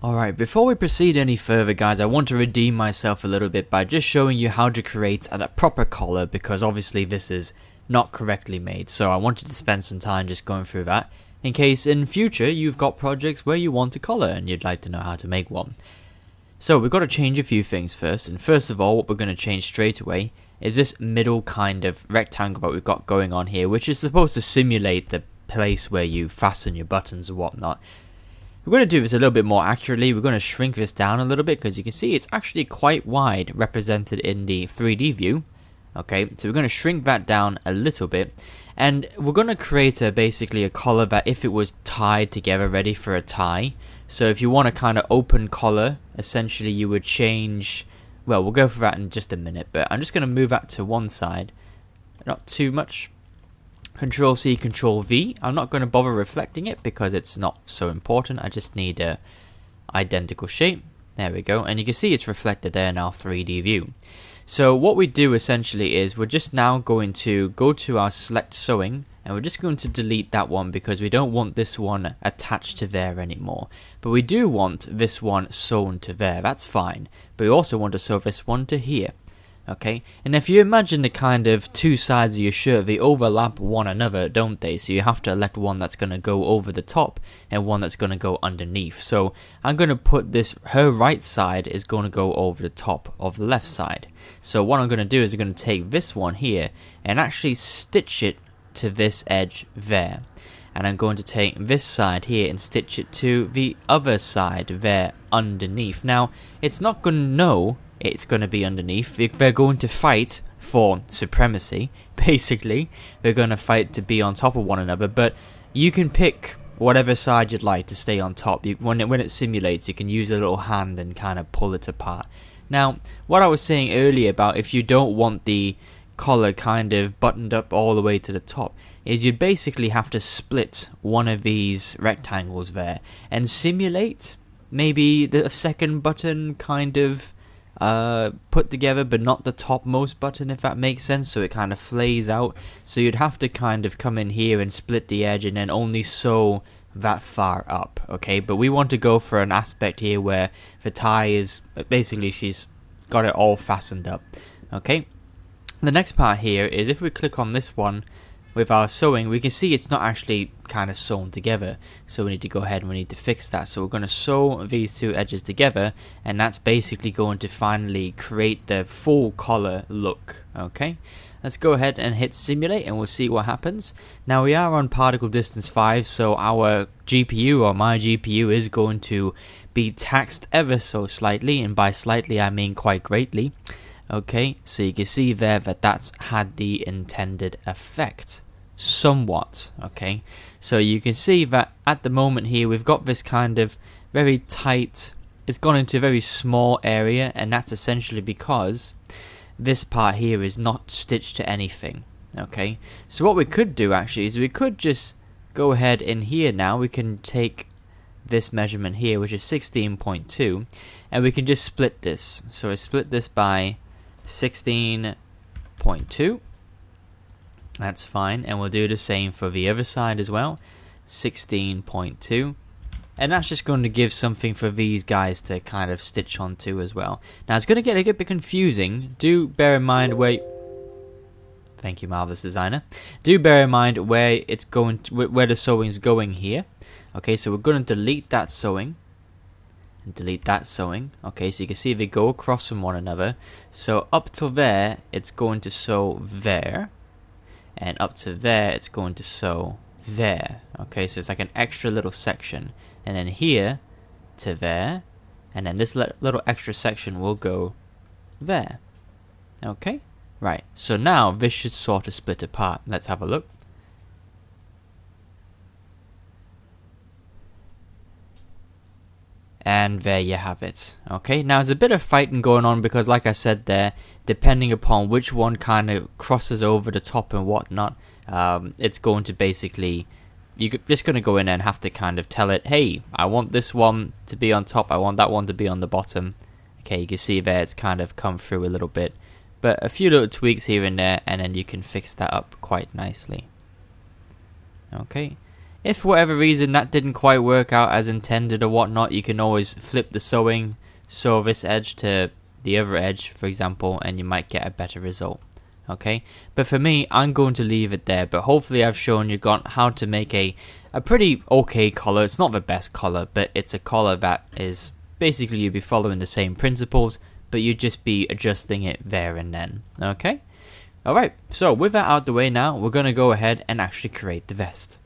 Alright, before we proceed any further guys, I want to redeem myself a little bit by just showing you how to create a proper collar, because obviously this is not correctly made, so I wanted to spend some time just going through that, in case in future you've got projects where you want a collar and you'd like to know how to make one. So we've got to change a few things first, and first of all what we're going to change straight away is this middle kind of rectangle that we've got going on here, which is supposed to simulate the place where you fasten your buttons and whatnot. We're going to do this a little bit more accurately. We're going to shrink this down a little bit because you can see it's actually quite wide represented in the 3D view. Okay, so we're going to shrink that down a little bit, and we're going to create basically a collar that if it was tied together ready for a tie. So if you want a kind of open collar, essentially you would change, well, we'll go for that in just a minute, but I'm just going to move that to one side, not too much. Control C, Control V. I'm not going to bother reflecting it because it's not so important. I just need a identical shape. There we go. And you can see it's reflected there in our 3D view. So what we do essentially is we're just now going to go to our select sewing, and we're just going to delete that one because we don't want this one attached to there anymore. But we do want this one sewn to there. That's fine. But we also want to sew this one to here. Okay, and if you imagine the kind of two sides of your shirt, they overlap one another, don't they? So you have to elect one that's going to go over the top and one that's going to go underneath. So I'm going to put this, her right side is going to go over the top of the left side. So what I'm going to do is I'm going to take this one here and actually stitch it to this edge there. And I'm going to take this side here and stitch it to the other side there underneath. Now, it's not going to know it's going to be underneath. They're going to fight for supremacy, basically. They're going to fight to be on top of one another, but you can pick whatever side you'd like to stay on top. When it simulates, you can use a little hand and kind of pull it apart. Now, what I was saying earlier about if you don't want the collar kind of buttoned up all the way to the top, is you'd basically have to split one of these rectangles there and simulate maybe the second button kind of put together, but not the topmost button, if that makes sense, so it kind of flays out. So you'd have to kind of come in here and split the edge and then only sew that far up, okay? But we want to go for an aspect here where the tie is basically she's got it all fastened up, okay? The next part here is if we click on this one with our sewing, we can see it's not actually kind of sewn together, so we need to go ahead and we need to fix that. So we're going to sew these two edges together, and that's basically going to finally create the full collar look. Okay, let's go ahead and hit simulate and we'll see what happens. Now we are on particle distance 5, so our GPU, or my GPU, is going to be taxed ever so slightly, and by slightly I mean quite greatly. Okay, so you can see there that that's had the intended effect somewhat. Okay, so you can see that at the moment here we've got this kind of very tight, it's gone into a very small area, and that's essentially because this part here is not stitched to anything. Okay, so what we could do actually is we could just go ahead in here now, we can take this measurement here, which is 16.2, and we can just split this. So I split this by 16.2. That's fine, and we'll do the same for the other side as well, 16.2, and that's just going to give something for these guys to kind of stitch onto as well. Now it's going to get a bit confusing. Do bear in mind where, thank you marvelous designer, do bear in mind where it's going to, where the sewing's going here. Okay, so we're going to delete that sewing and delete that sewing. Okay, so you can see they go across from one another. So up to there it's going to sew there, and up to there it's going to sew there. Okay, so it's like an extra little section, and then here to there, and then this little extra section will go there. Okay, right, so now this should sort of split apart. Let's have a look. And there you have it. Okay, now there's a bit of fighting going on because, like I said there, depending upon which one kind of crosses over the top and whatnot, it's going to basically, you're just going to go in and have to kind of tell it, hey, I want this one to be on top, I want that one to be on the bottom. Okay, you can see there it's kind of come through a little bit, but a few little tweaks here and there, and then you can fix that up quite nicely. Okay. If for whatever reason that didn't quite work out as intended or whatnot, you can always flip the sewing, sew this edge to the other edge, for example, and you might get a better result. Okay, but for me, I'm going to leave it there, but hopefully I've shown you how to make a pretty okay collar. It's not the best collar, but it's a collar that is basically you'd be following the same principles, but you'd just be adjusting it there and then. Okay, alright, so with that out the way now, we're going to go ahead and actually create the vest.